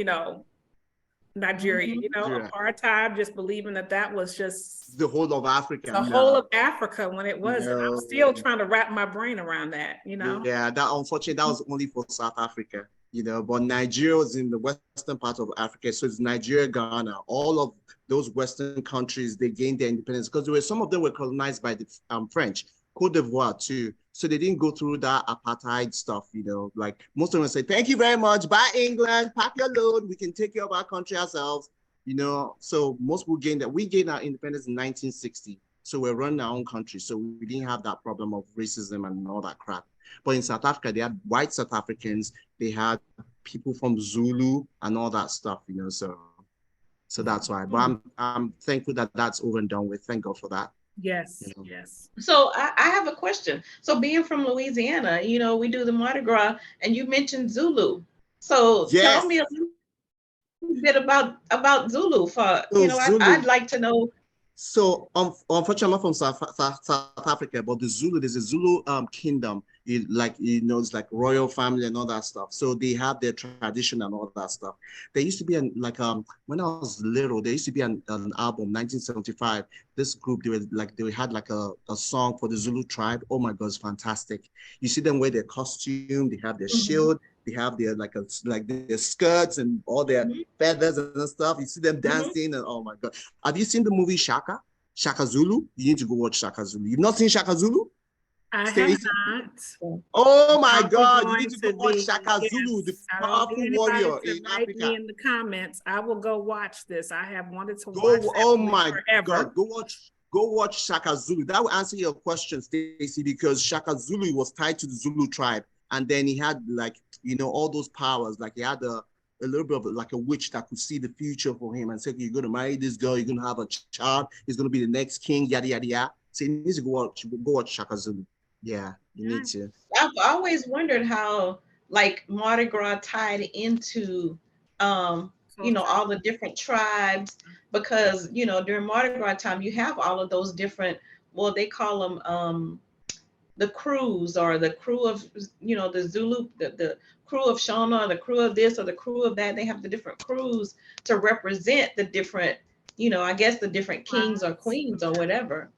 Nigeria, apartheid, just believing that was just the whole of Africa. The whole of Africa when it wasn't. I'm still trying to wrap my brain around that, Yeah, unfortunately, that was only for South Africa, but Nigeria was in the western part of Africa. So it's Nigeria, Ghana, all of those Western countries, they gained their independence because some of them were colonized by the French, Cote d'Ivoire too. So they didn't go through that apartheid stuff, like most of them say, thank you very much. Bye, England, pack your load. We can take care of our country ourselves, So most people we gained our independence in 1960. So we're running our own country. So we didn't have that problem of racism and all that crap. But in South Africa, they had white South Africans. They had people from Zulu and all that stuff, So that's why. But I'm thankful that that's over and done with. Thank God for that. Yes, yes. So I have a question. So being from Louisiana, we do the Mardi Gras, and you mentioned Zulu. So tell me a little bit about Zulu. Zulu. I'd like to know. So unfortunately, I'm not from South Africa, but there's a Zulu kingdom. It's like royal family and all that stuff. So they have their tradition and all that stuff. There used to be when I was little, there used to be an album, 1975. This group, they had a song for the Zulu tribe. Oh my God, it's fantastic. You see them wear their costume, they have their shield, they have their their skirts and all their feathers and stuff. You see them dancing and oh my God. Have you seen the movie Shaka Zulu? You need to go watch Shaka Zulu. You've not seen Shaka Zulu? I have not. Oh my God! You need to go watch Shaka Zulu, the powerful warrior in Africa. Me in the comments, I will go watch this. I have wanted to watch. Oh my God! Go watch Shaka Zulu. That will answer your question, Stacey, because Shaka Zulu was tied to the Zulu tribe. And then he had like, you know, all those powers. Like he had a little bit of like a witch that could see the future for him and say, you're going to marry this girl, you're going to have a child, he's going to be the next king, yada, yada, yada. So he needs to go watch Shaka Zulu. Yeah, you need to. I've always wondered how like Mardi Gras tied into, you know, all the different tribes, because, you know, during Mardi Gras time, you have all of those different, well, they call them, the crews, or the crew of, you know, the Zulu, the crew of Shona, or the crew of this, or the crew of that. They have the different crews to represent the different, you know, I guess the different kings or queens or whatever.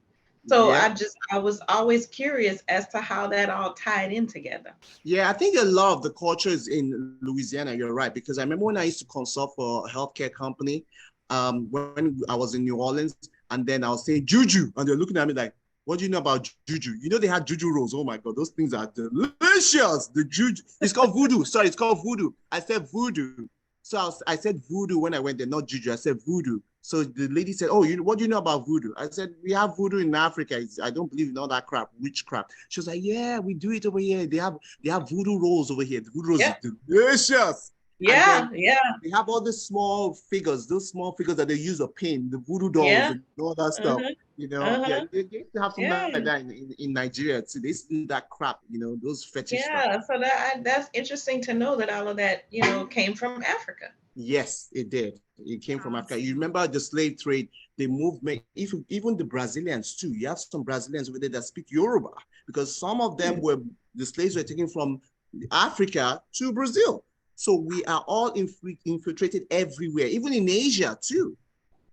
So Yeah. I was always curious as to how that all tied in together. Yeah, I think a lot of the cultures in Louisiana, you're right, because I remember when I used to consult for a healthcare company, when I was in New Orleans, and then I was saying juju, and they're looking at me like, what do you know about juju? You know, they had juju rolls. Oh my God, those things are delicious. The juju, it's called voodoo. Sorry, it's called voodoo. I said voodoo. So I said voodoo when I went there, not juju. I said voodoo. So the lady said, oh, what do you know about voodoo? I said, we have voodoo in Africa. I don't believe in all that crap, witchcraft. She was like, yeah, we do it over here. They have voodoo rolls over here. The voodoo rolls is delicious. Yeah, yeah. They have all these small figures, those small figures that they use a paint, the voodoo dolls and all that stuff. You know, yeah, they have something like that in Nigeria too. They do that crap, you know, those fetish stuff. Yeah, so that's interesting to know that all of that, you know, came from Africa. Yes, it did. It came from Africa. You remember the slave trade, the movement, even the Brazilians too. You have some Brazilians over there that speak Yoruba, because some of them were, the slaves were taken from Africa to Brazil. So we are all infiltrated everywhere, even in Asia too,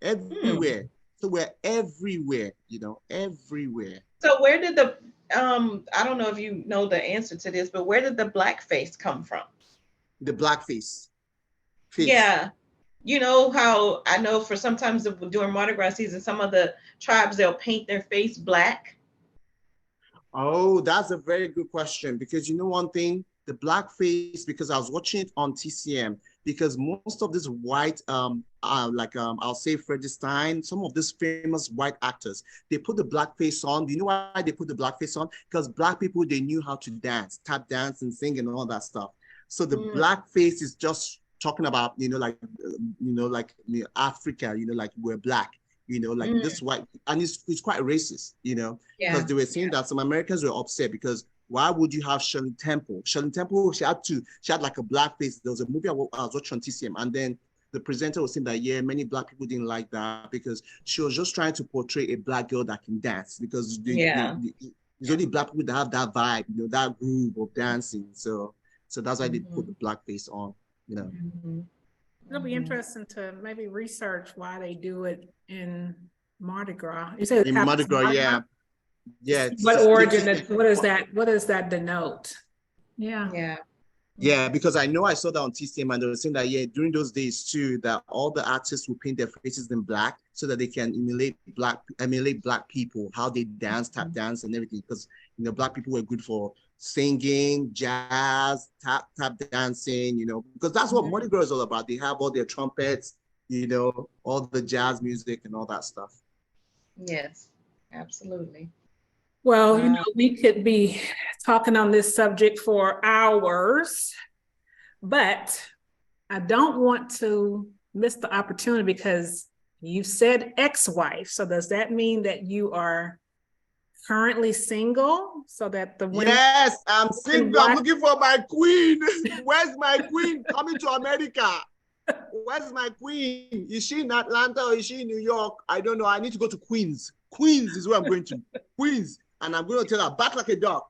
everywhere. So we're everywhere, you know, everywhere. So where did the, I don't know if you know the answer to this, but where did the blackface come from? The blackface. Yeah. You know how I know for sometimes during Mardi Gras season, some of the tribes, they'll paint their face black. Oh, that's a very good question, because you know one thing, the blackface, because I was watching it on TCM, because most of this white, I'll say Freddie Stein, some of these famous white actors, they put the blackface on. Do you know why they put the blackface on? Because Black people, they knew how to dance, tap dance and sing and all that stuff. So the blackface is just talking about, Africa, like we're Black, like this white, and it's quite racist, because they were saying that some Americans were upset because why would you have Shirley Temple? Shirley Temple, she had like a blackface. There was a movie I was watching on TCM, and then the presenter was saying that, yeah, many Black people didn't like that because she was just trying to portray a Black girl that can dance, because it's only Black people that have that vibe, that groove of dancing. So that's why they put the blackface on, It'll be interesting to maybe research why they do it in Mardi Gras. You said in Mardi Gras, yeah. Yeah. What origin? What is that? What does that denote? Yeah. Yeah, because I know I saw that on TCM, and they were saying that, yeah, during those days too, that all the artists will paint their faces in black so that they can emulate Black people, how they dance, tap dance and everything. Because, Black people were good for singing, jazz, tap dancing, because that's what Mardi Gras is all about. They have all their trumpets, all the jazz music and all that stuff. Yes, absolutely. Well, we could be talking on this subject for hours, but I don't want to miss the opportunity because you said ex-wife. So does that mean that you are currently single so that the women— Yes, I'm single. I'm looking for my queen. Where's my queen coming to America? Where's my queen? Is she in Atlanta or is she in New York? I don't know. I need to go to Queens. Queens is where I'm going to. Queens. And I'm going to tell her, back like a dog.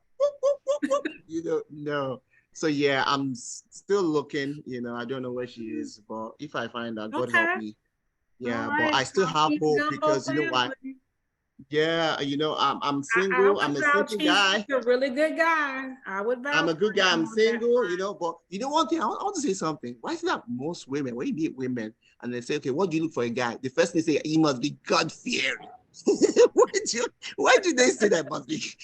No. So yeah, I'm still looking. I don't know where she is, but if I find her, God help me. Yeah, right. But I still have hope because you know why? Yeah, I'm single. I'm a single guy. You're a really good guy. I'm a good guy. I'm single, but one thing, I want to say something. Why is it that most women, when you meet women and they say, okay, what do you look for a guy? The first thing they say, he must be God-fearing. Why do they say that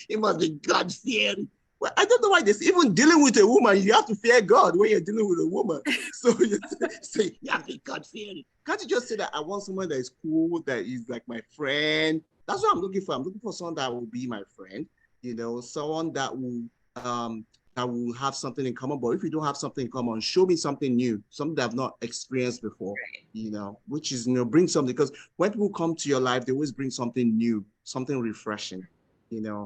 he must be God-fearing? Well, I don't know why this. Even dealing with a woman, you have to fear God when you're dealing with a woman. So you say, you have to be God-fearing. Can't you just say that I want someone that is cool, that is like my friend? That's what I'm looking for. I'm looking for someone that will be my friend, someone that will we'll have something in common. But if we don't have something in common, show me something new, something that I've not experienced before, which is, bring something. Because when people come to your life, they always bring something new, something refreshing,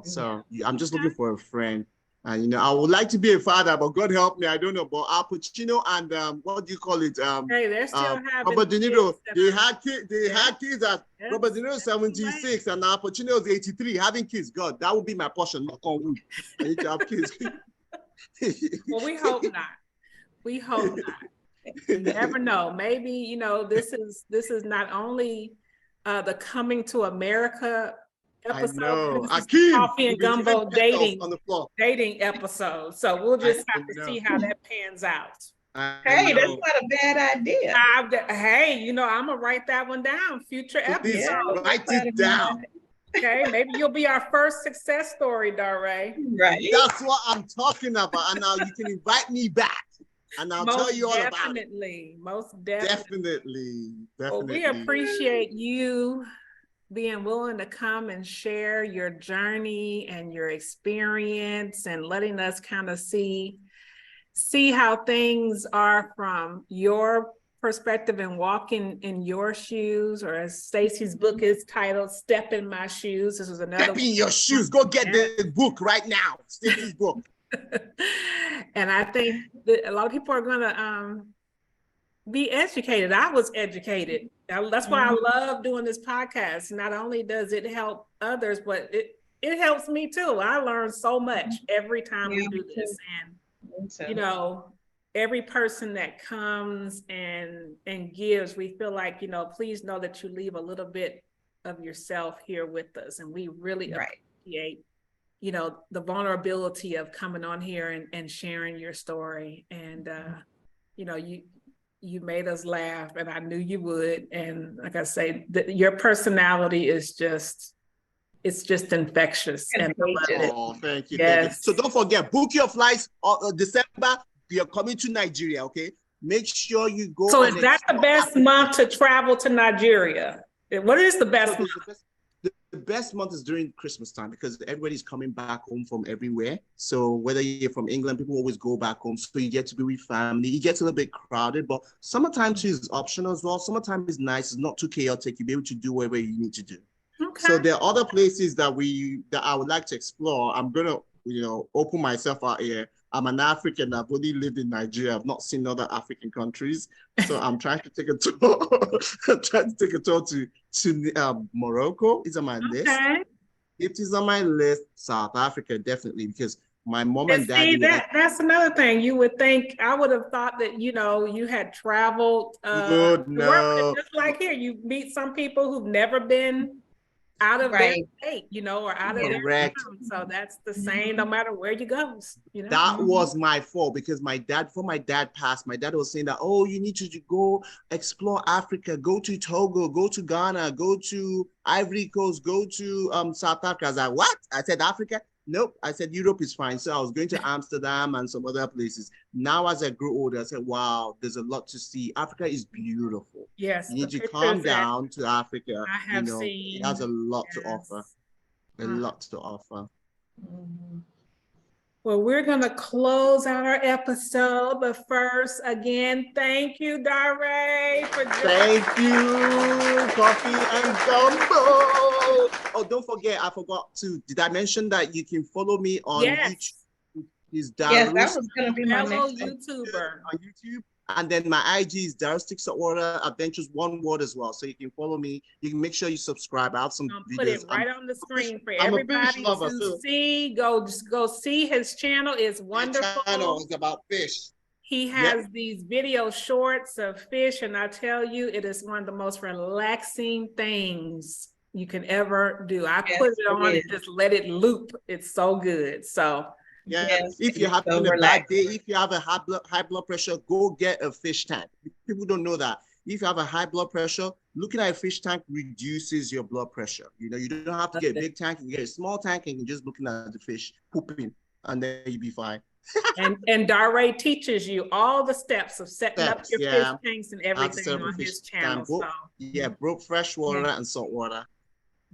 So I'm just looking for a friend. And, I would like to be a father, but God help me, I don't know. But Al Pacino and what do you call it? Hey, they're still having Robert De Niro, they had kids at Robert De Niro 76 and Al Pacino is 83, having kids. God, that would be my portion, knock on wood. I need to have kids. Well, we hope not. We hope not. You never know. Maybe, this is not only the Coming to America episode. Coffee and Gumbo dating episode. So we'll just have to see how that pans out. Hey, that's not a bad idea. I'm gonna write that one down. Future episode. Write it down. Okay, maybe you'll be our first success story, Dary. Right. That's what I'm talking about. And now you can invite me back. And I'll tell you all about it. Most definitely. Well, we Definitely. appreciate you being willing to come and share your journey and your experience and letting us kind of see how things are from your perspective and walking in your shoes, or as Stacey's book is titled, Step in My Shoes. This was another Step in your shoes. Go get the book right now. Stacey's book. And I think that a lot of people are going to be educated. I was educated. That's why I love doing this podcast. Not only does it help others, but it helps me too. I learn so much every time we do this. And, every person that comes and gives, we feel like, please know that you leave a little bit of yourself here with us. And we really appreciate, the vulnerability of coming on here and sharing your story. And, you made us laugh, and I knew you would. And like I say, your personality is just infectious. And oh, thank you. Yes. Thank you. So don't forget, book your flights December. You're coming to Nigeria, okay? Make sure you go. So is that the best month to travel to Nigeria? What is the best month? The best month is during Christmas time, because everybody's coming back home from everywhere. So whether you're from England, people always go back home. So you get to be with family. It gets a little bit crowded, but summertime too is optional as well. Summertime is nice. It's not too chaotic. You'll be able to do whatever you need to do. Okay. So there are other places that I would like to explore. I'm gonna, open myself out here. I'm an African. I've only lived in Nigeria. I've not seen other African countries. So I'm trying to take a tour. I'm trying to take a tour to Morocco. It's on my list. It is on my list. South Africa, definitely, because my mom and dad. That's another thing. You would think, I would have thought that, you had traveled. No. Just like here, you meet some people who've never been out of their state, or out of their town. So that's the same no matter where you go. That was my fault, because before my dad passed, my dad was saying that, you need to go explore Africa, go to Togo, go to Ghana, go to Ivory Coast, go to South Africa. I was like, what? I said Africa? Nope. I said Europe is fine. So I was going to Amsterdam and some other places. Now, as I grew older, I said, wow, there's a lot to see. Africa is beautiful. Yes. You need to come down to Africa. I have seen. It has a lot to offer. A lot to offer. Mm-hmm. Well, we're going to close out our episode, but first, again, thank you, Dary, for Thank you, Coffee and Gumbo. Oh, don't forget, I forgot to. Did I mention that you can follow me on YouTube? Is Dary? Yes, that was going to be my next YouTuber on YouTube. And then my IG is Dary Sticks of Water Adventures, one word as well. So you can follow me. You can make sure you subscribe. I have some videos. Put it right on the screen for everybody to see. Go see his channel. It's wonderful. My channel is about fish. He has these video shorts of fish, and I tell you, it is one of the most relaxing things you can ever do. I put it on and just let it loop. It's so good. So. Yes, if you're having a bad day, if you have a high blood pressure, go get a fish tank. People don't know that. If you have a high blood pressure, looking at a fish tank reduces your blood pressure. You don't have to get a big tank. You get a small tank and you're just looking at the fish pooping, and then you'll be fine. and Dary teaches you all the steps of setting up your fish tanks and everything on his channel. Broke fresh water and salt water.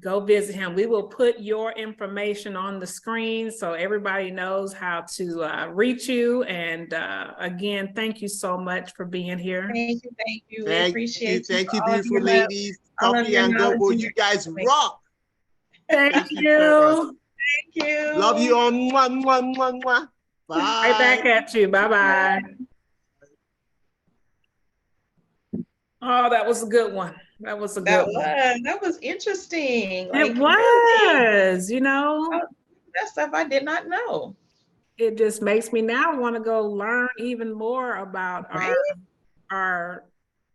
Go visit him. We will put your information on the screen so everybody knows how to reach you. And again, thank you so much for being here. Thank you. Thank you. We Thank you. appreciate you. Thank you, beautiful ladies. all of Coffee your and knowledge Gumbo. and You your guys information. rock. Thank so much. you. Thank you. Love you on. Mwah, mwah, mwah, mwah. Bye. Right back at you. Bye-bye. Oh, that was a good one. That was a good one. That was interesting. It was, you know. That stuff I did not know. It just makes me now want to go learn even more about our,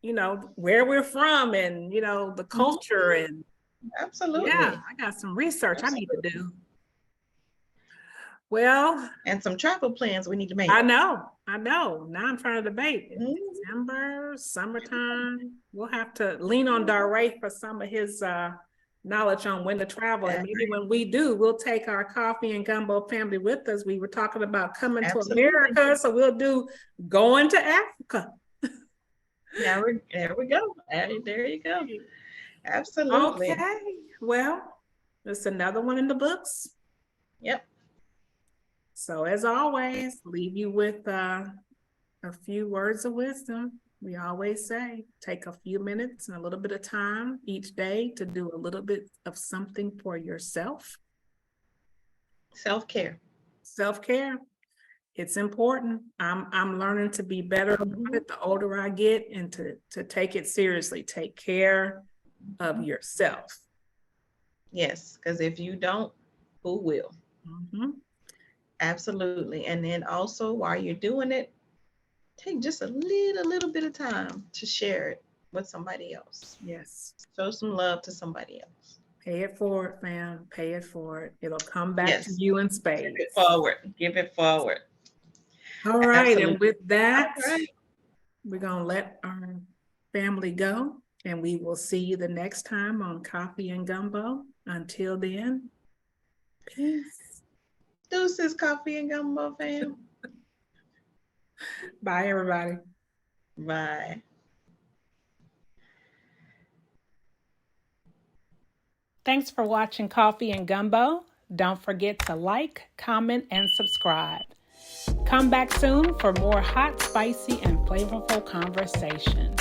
you know, where we're from and, you know, the culture and absolutely. Yeah, I got some research I need to do. Well, and some travel plans we need to make. I know. Now I'm trying to debate. December, summertime. We'll have to lean on Dary for some of his knowledge on when to travel. And maybe when we do, we'll take our Coffee and Gumbo family with us. We were talking about coming to America, so we'll do going to Africa. There we go. There you go. Absolutely. Okay. Well, it's another one in the books. Yep. So as always, leave you with a few words of wisdom. We always say, take a few minutes and a little bit of time each day to do a little bit of something for yourself. Self-care. Self-care. It's important. I'm learning to be better about it the older I get and to take it seriously. Take care of yourself. Yes, because if you don't, who will? Mm-hmm. Absolutely. And then also while you're doing it, take just a little bit of time to share it with somebody else. Yes. Show some love to somebody else. Pay it forward, fam. Pay it forward. It'll come back to you in spades. Give it forward. Give it forward. All right. Absolutely. And with that, we're going to let our family go. And we will see you the next time on Coffee and Gumbo. Until then, peace. Deuces, Coffee and Gumbo fam. Bye, everybody. Bye. Thanks for watching Coffee and Gumbo. Don't forget to like, comment, and subscribe. Come back soon for more hot, spicy, and flavorful conversations.